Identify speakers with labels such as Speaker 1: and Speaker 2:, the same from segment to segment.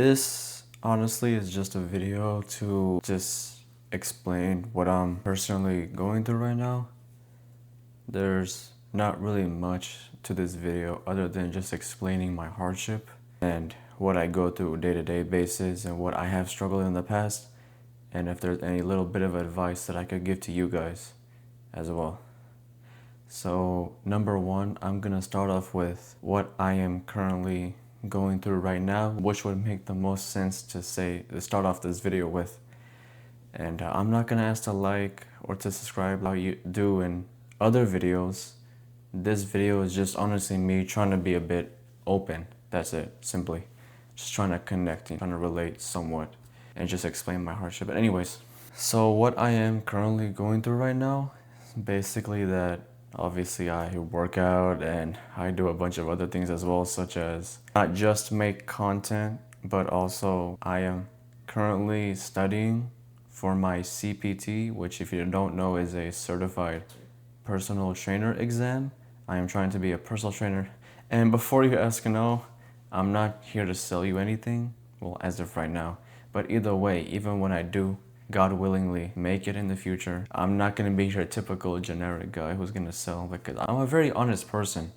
Speaker 1: This honestly is just a video to just explain what I'm personally going through right now. There's not really much to this video other than just explaining my hardship and what I go through day-to-day basis and what I have struggled in the past, and if there's any little bit of advice that I could give to you guys as well. So number one, I'm gonna start off with what I am currently going through right now, which would make the most sense to start off this video with. And I'm not gonna ask to like or to subscribe like you do in other videos. This video is just honestly me trying to be a bit open. That's it, simply. Just trying to connect, trying to relate somewhat and just explain my hardship. But anyways, so what I am currently going through right now is basically that obviously I work out and I do a bunch of other things as well, such as not just make content, but also I am currently studying for my CPT, which if you don't know is a certified personal trainer exam. I am trying to be a personal trainer. And before you ask, no, I'm not here to sell you anything, well, as of right now. But either way, even when I do, God willingly, make it in the future, I'm not gonna be your typical generic guy who's gonna sell, because I'm a very honest person.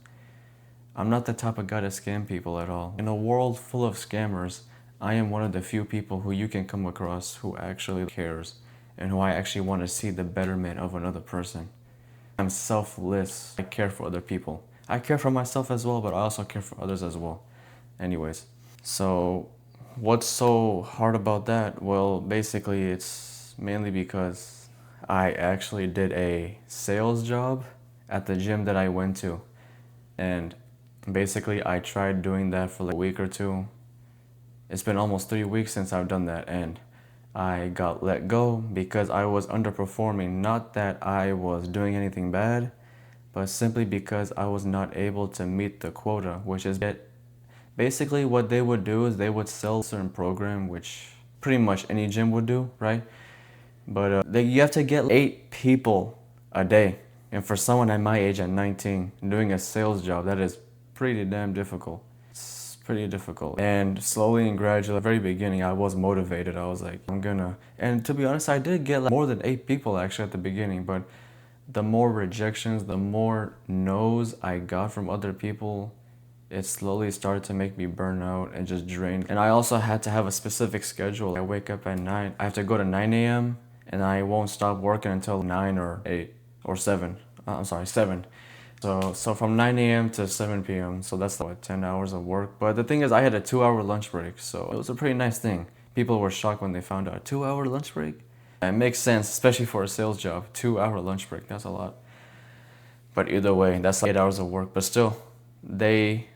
Speaker 1: I'm not the type of guy to scam people at all. In a world full of scammers, I am one of the few people who you can come across who actually cares and who I actually want to see the betterment of another person. I'm selfless. I care for other people. I care for myself as well, but I also care for others as well. Anyways, so what's so hard about that? Well, basically it's mainly because I actually did a sales job at the gym that I went to. And basically I tried doing that for like a week or two. It's been almost 3 weeks since I've done that, and I got let go because I was underperforming. Not that I was doing anything bad, but simply because I was not able to meet the quota, which is basically what they would do is they would sell a certain program, which pretty much any gym would do, right? But you have to get 8 people a day. And for someone at my age at 19, doing a sales job, that is pretty damn difficult. It's pretty difficult. And slowly and gradually, at the very beginning, I was motivated. I was like, and to be honest, I did get like more than 8 people actually at the beginning, but the more rejections, the more no's I got from other people, it slowly started to make me burn out and just drain. And I also had to have a specific schedule. I wake up at 9, I have to go to 9 a.m. and I won't stop working until 9 or 8 or 7. I'm sorry, 7. So from 9 a.m. to 7 p.m. So that's like 10 hours of work. But the thing is, I had a 2-hour lunch break, so it was a pretty nice thing. People were shocked when they found out. 2-hour lunch break? It makes sense, especially for a sales job. 2-hour lunch break, that's a lot. But either way, that's like 8 hours of work. But still,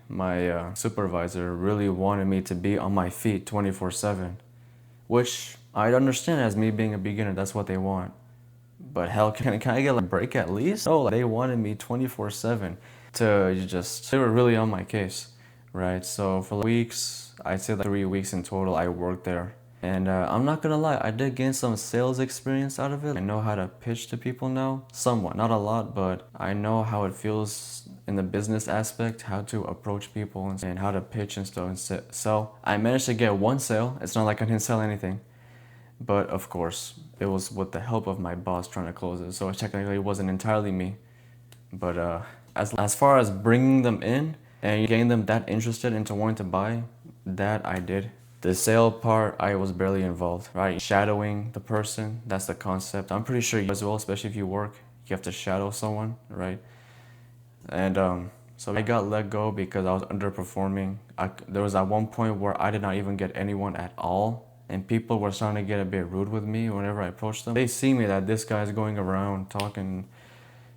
Speaker 1: my supervisor really wanted me to be on my feet 24/7, which I'd understand as me being a beginner, that's what they want. But hell, can I get like a break at least? No, like, they wanted me 24/7 they were really on my case, right? So for weeks, I'd say like 3 weeks in total, I worked there. And I'm not gonna lie, I did gain some sales experience out of it. I know how to pitch to people now, somewhat, not a lot, but I know how it feels in the business aspect, how to approach people and how to pitch and stuff and sell. I managed to get 1 sale. It's not like I didn't sell anything. But of course, it was with the help of my boss trying to close it. So technically it wasn't entirely me. But as far as bringing them in and getting them that interested into wanting to buy, that I did. The sale part, I was barely involved, right? Shadowing the person, that's the concept. I'm pretty sure you as well, especially if you work, you have to shadow someone, right? And so I got let go because I was underperforming. There was at one point where I did not even get anyone at all. And people were starting to get a bit rude with me whenever I approached them. They see me that this guy's going around talking,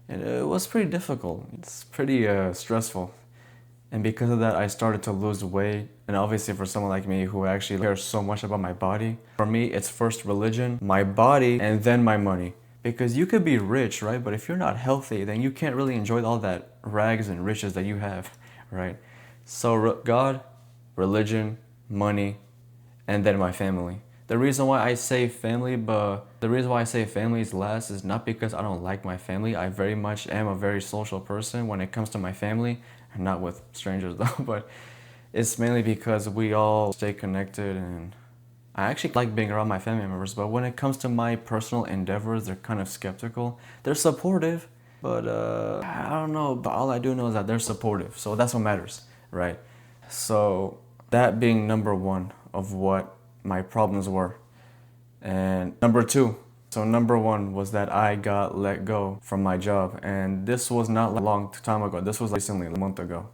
Speaker 1: and it was pretty difficult. It's pretty stressful. And because of that, I started to lose weight. And obviously for someone like me who actually cares so much about my body, for me, it's first religion, my body, and then my money. Because you could be rich, right? But if you're not healthy, then you can't really enjoy all that rags and riches that you have, right? So God, religion, money, and then my family. The reason why I say family is last is not because I don't like my family. I very much am a very social person when it comes to my family, not with strangers though, but It's mainly because we all stay connected, and I actually like being around my family members, but when it comes to my personal endeavors, they're kind of skeptical. They're supportive, but I don't know, but all I do know is that they're supportive, so that's what matters, right? So that being number one of what my problems were. And number two, so number one was that I got let go from my job, and this was not a long time ago. This was recently, a month ago.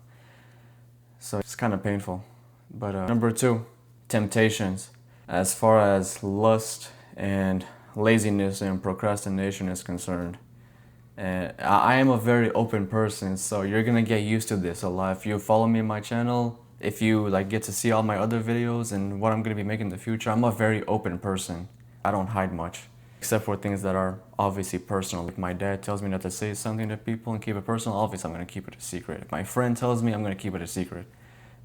Speaker 1: So it's kind of painful. But number two, temptations. As far as lust and laziness and procrastination is concerned, and I am a very open person, so you're gonna get used to this a lot. If you follow me in my channel, if you like get to see all my other videos and what I'm gonna be making in the future, I'm a very open person. I don't hide much, except for things that are obviously personal. Like my dad tells me not to say something to people and keep it personal, obviously I'm gonna keep it a secret. If my friend tells me, I'm gonna keep it a secret.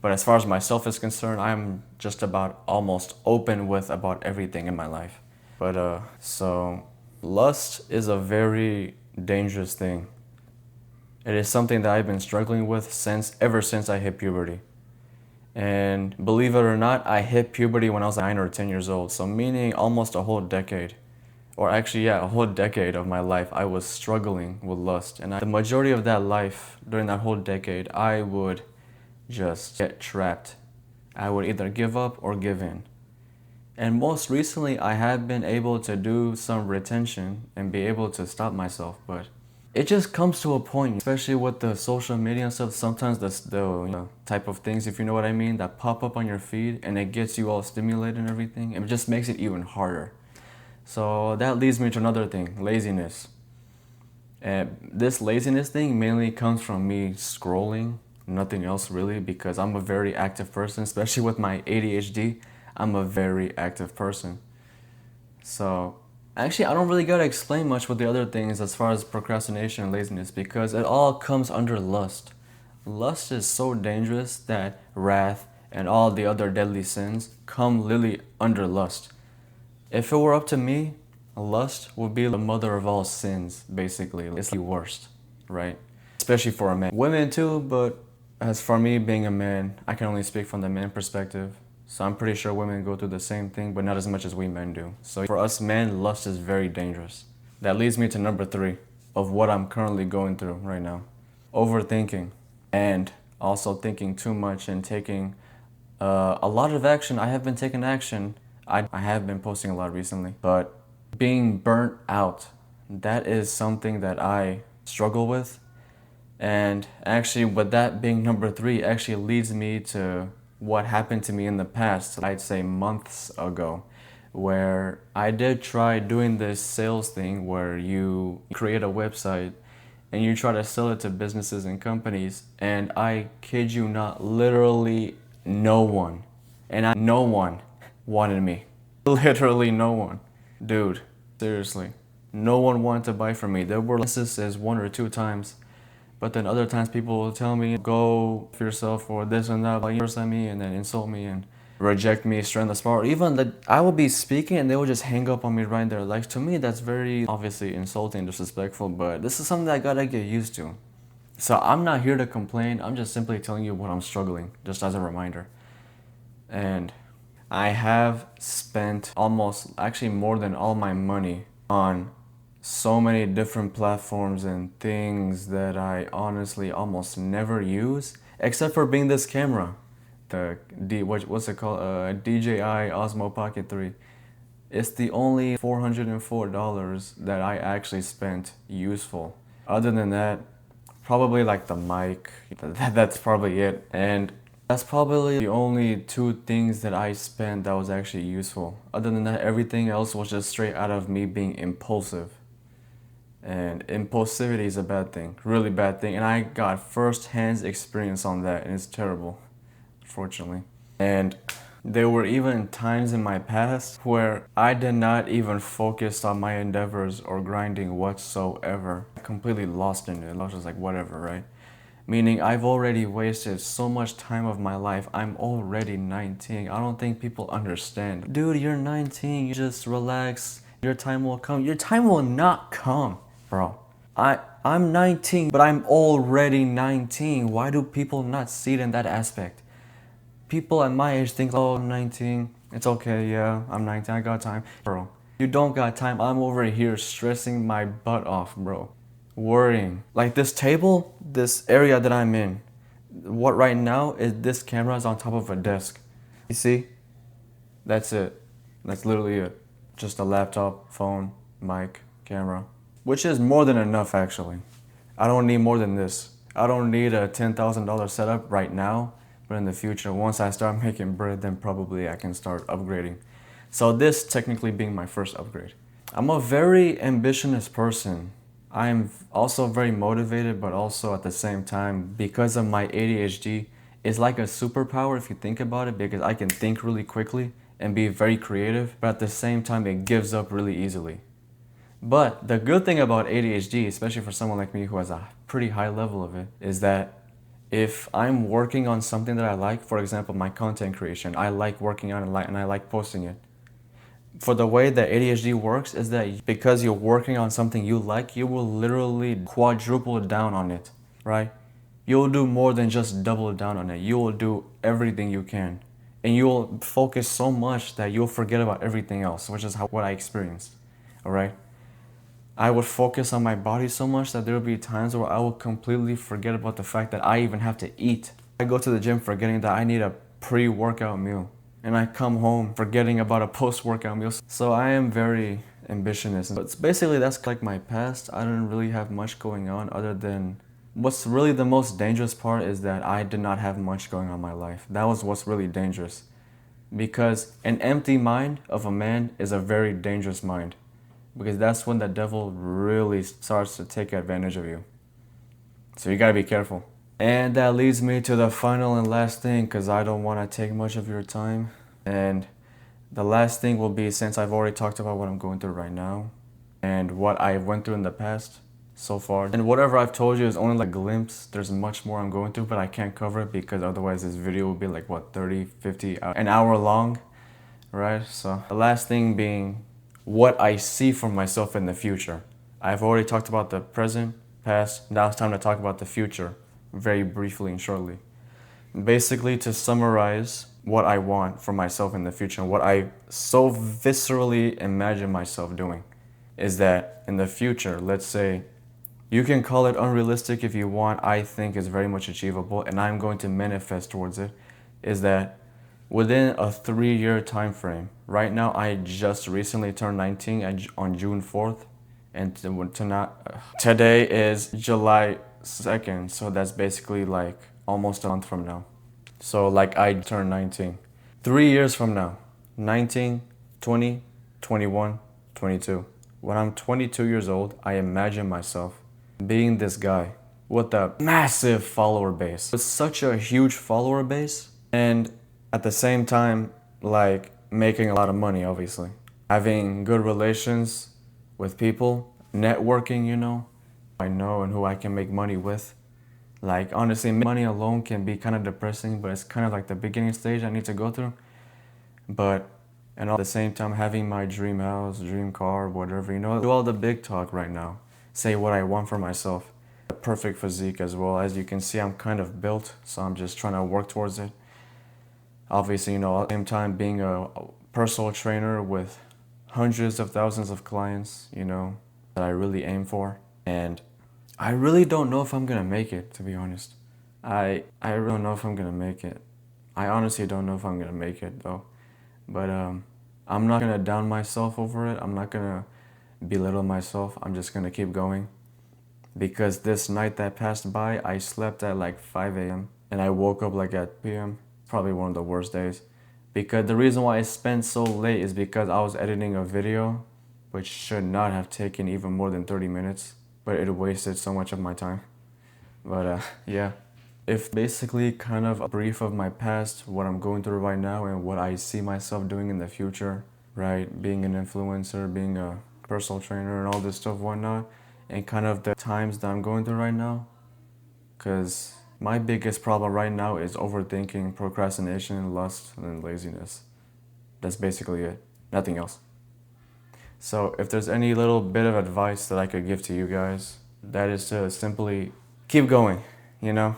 Speaker 1: But as far as myself is concerned, I'm just about almost open with about everything in my life. But so lust is a very dangerous thing. It is something that I've been struggling with ever since I hit puberty. And believe it or not, I hit puberty when I was 9 or 10 years old. So meaning almost a whole decade. Or actually, yeah, a whole decade of my life, I was struggling with lust. And the majority of that life, during that whole decade, I would just get trapped. I would either give up or give in. And most recently, I have been able to do some retention and be able to stop myself, but it just comes to a point, especially with the social media and stuff, sometimes the type of things, if you know what I mean, that pop up on your feed and it gets you all stimulated and everything, it just makes it even harder. So that leads me to another thing, laziness. And this laziness thing mainly comes from me scrolling, nothing else really, because I'm a very active person, especially with my ADHD. I'm a very active person. So actually, I don't really gotta explain much with the other things as far as procrastination and laziness, because it all comes under lust. Lust is so dangerous that wrath and all the other deadly sins come literally under lust. If it were up to me, lust would be the mother of all sins, basically. It's the worst, right? Especially for a man. Women too, but as for me being a man, I can only speak from the man perspective. So I'm pretty sure women go through the same thing, but not as much as we men do. So for us men, lust is very dangerous. That leads me to number three of what I'm currently going through right now. Overthinking, and also thinking too much and taking a lot of action. I have been taking action. I have been posting a lot recently, but being burnt out, that is something that I struggle with. And actually, with that being number three, actually leads me to what happened to me in the past, I'd say months ago, where I did try doing this sales thing where you create a website and you try to sell it to businesses and companies, and I kid you not, literally no one, no one wanted me. Literally no one. Dude, seriously. No one wanted to buy from me. There were instances 1 or 2 times, but then other times people will tell me, go for yourself or this and that, like curse at me and then insult me and reject me straight on the spot. Or even that I will be speaking and they will just hang up on me right there. Like to me, that's very obviously insulting, disrespectful, but this is something that I gotta get used to. So I'm not here to complain. I'm just simply telling you what I'm struggling, just as a reminder. And I have spent almost, actually more than all my money on so many different platforms and things that I honestly almost never use, except for being this camera, the what's it called? DJI Osmo Pocket 3. It's the only $404 that I actually spent useful. Other than that, probably like the mic. That's probably it. And that's probably the only 2 things that I spent that was actually useful. Other than that, everything else was just straight out of me being impulsive. And impulsivity is a bad thing, really bad thing. And I got first-hand experience on that, and it's terrible, unfortunately. And there were even times in my past where I did not even focus on my endeavors or grinding whatsoever. I completely lost in it. I was just like, whatever, right? Meaning I've already wasted so much time of my life. I'm already 19. I don't think people understand. Dude, you're 19. You just relax. Your time will come. Your time will not come, bro. I'm 19, but I'm already 19. Why do people not see it in that aspect? People at my age think, oh, I'm 19, it's okay, yeah, I'm 19, I got time. Bro, you don't got time. I'm over here stressing my butt off, bro. Worrying. Like this table, this area that I'm in, what right now is this camera is on top of a desk. You see? That's it. That's literally it. Just a laptop, phone, mic, camera. Which is more than enough actually. I don't need more than this. I don't need a $10,000 setup right now, but in the future, once I start making bread, then probably I can start upgrading. So this technically being my first upgrade. I'm a very ambitious person. I'm also very motivated, but also at the same time, because of my ADHD, it's like a superpower if you think about it, because I can think really quickly and be very creative, but at the same time, it gives up really easily. But the good thing about ADHD, especially for someone like me who has a pretty high level of it, is that if I'm working on something that I like, for example, my content creation, I like working on it and I like posting it. For the way that ADHD works is that because you're working on something you like, you will literally quadruple down on it, right? You'll do more than just double down on it. You will do everything you can. And you'll focus so much that you'll forget about everything else, which is what I experienced, all right? I would focus on my body so much that there would be times where I would completely forget about the fact that I even have to eat. I go to the gym forgetting that I need a pre-workout meal. And I come home forgetting about a post-workout meal. So I am very ambitious. But basically that's like my past. I didn't really have much going on other than what's really the most dangerous part is that I did not have much going on in my life. That was what's really dangerous. Because an empty mind of a man is a very dangerous mind. Because that's when the devil really starts to take advantage of you. So you gotta be careful. And that leads me to the final and last thing, because I don't want to take much of your time. And the last thing will be, since I've already talked about what I'm going through right now and what I went through in the past so far. And whatever I've told you is only like a glimpse. There's much more I'm going through, but I can't cover it because otherwise this video will be like, what, 30, 50, an hour long, right? So the last thing being what I see for myself in the future. I've already talked about the present, past, now it's time to talk about the future. Very briefly and shortly. Basically, to summarize what I want for myself in the future and what I so viscerally imagine myself doing is that in the future, let's say, you can call it unrealistic if you want, I think it's very much achievable and I'm going to manifest towards it, is that within a 3-year time frame, right now I just recently turned 19 on June 4th and today is July 2nd, so that's basically like almost a month from now. So like I turned 19. 3 years from now, 19, 20, 21, 22. When I'm 22 years old, I imagine myself being this guy with a massive follower base. With such a huge follower base and at the same time, like making a lot of money, obviously. Having good relations with people, networking, you know, I know and who I can make money with. Like honestly, money alone can be kind of depressing, but it's kind of like the beginning stage I need to go through. But and at the same time having my dream house, dream car, whatever, you know, do all the big talk right now. Say what I want for myself. A perfect physique as well. As you can see, I'm kind of built, so I'm just trying to work towards it. Obviously, you know, at the same time being a personal trainer with hundreds of thousands of clients, you know, that I really aim for. And I really don't know if I'm gonna make it, to be honest. I really don't know if I'm gonna make it. I honestly don't know if I'm gonna make it though. But I'm not gonna down myself over it. I'm not gonna belittle myself. I'm just gonna keep going. Because this night that passed by, I slept at like 5 a.m. and I woke up like at p.m. Probably one of the worst days. Because the reason why I spent so late is because I was editing a video which should not have taken even more than 30 minutes. But it wasted so much of my time. But yeah. If basically kind of a brief of my past, what I'm going through right now and what I see myself doing in the future, right? Being an influencer, being a personal trainer and all this stuff, whatnot. And kind of the times that I'm going through right now. Because my biggest problem right now is overthinking, procrastination, lust, and laziness. That's basically it. Nothing else. So if there's any little bit of advice that I could give to you guys, that is to simply keep going, you know?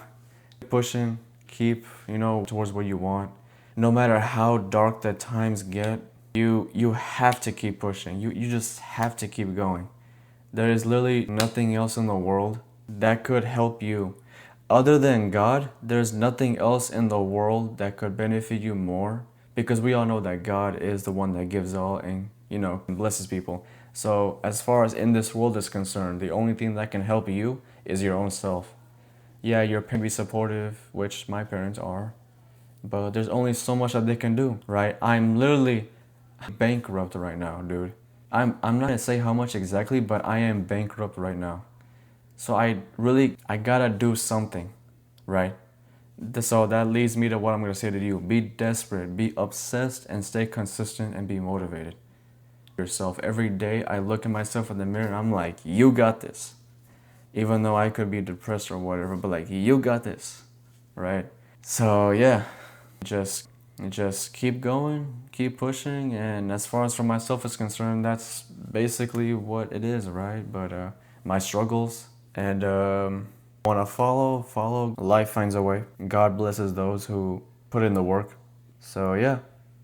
Speaker 1: Keep pushing, keep, you know, towards what you want. No matter how dark the times get, you have to keep pushing. You just have to keep going. There is literally nothing else in the world that could help you. Other than God, there's nothing else in the world that could benefit you more, because we all know that God is the one that gives all and, blesses people. So as far as in this world is concerned, the only thing that can help you is your own self. Yeah, your parents be supportive, which my parents are, but there's only so much that they can do, right? I'm literally bankrupt right now, dude. I'm not gonna say how much exactly, but I am bankrupt right now. So I gotta do something, right? So that leads me to what I'm gonna say to you. Be desperate, be obsessed, and stay consistent and be motivated. Yourself. Every day I look at myself in the mirror and I'm like, you got this. Even though I could be depressed or whatever, but like, you got this, right? So yeah, just just keep going, keep pushing, and as far as for myself is concerned, that's basically what it is, right? But my struggles and want to follow. Life finds a way. God blesses those who put in the work. So yeah,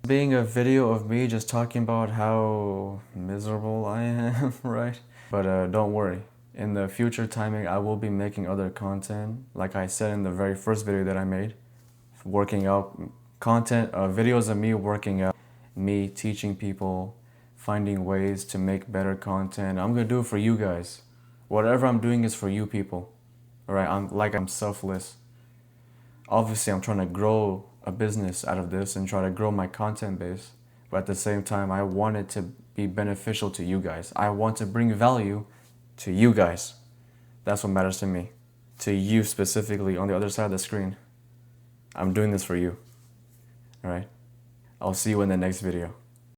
Speaker 1: being a video of me just talking about how miserable I am, right? But don't worry. In the future timing, I will be making other content, like I said in the very first video that I made, working out content, videos of me working out, me teaching people, finding ways to make better content. I'm gonna do it for you guys. Whatever I'm doing is for you people. All right, I'm selfless. Obviously, I'm trying to grow a business out of this and try to grow my content base. But at the same time, I want it to be beneficial to you guys. I want to bring value to you guys. That's what matters to me. To you specifically on the other side of the screen. I'm doing this for you. All right. I'll see you in the next video.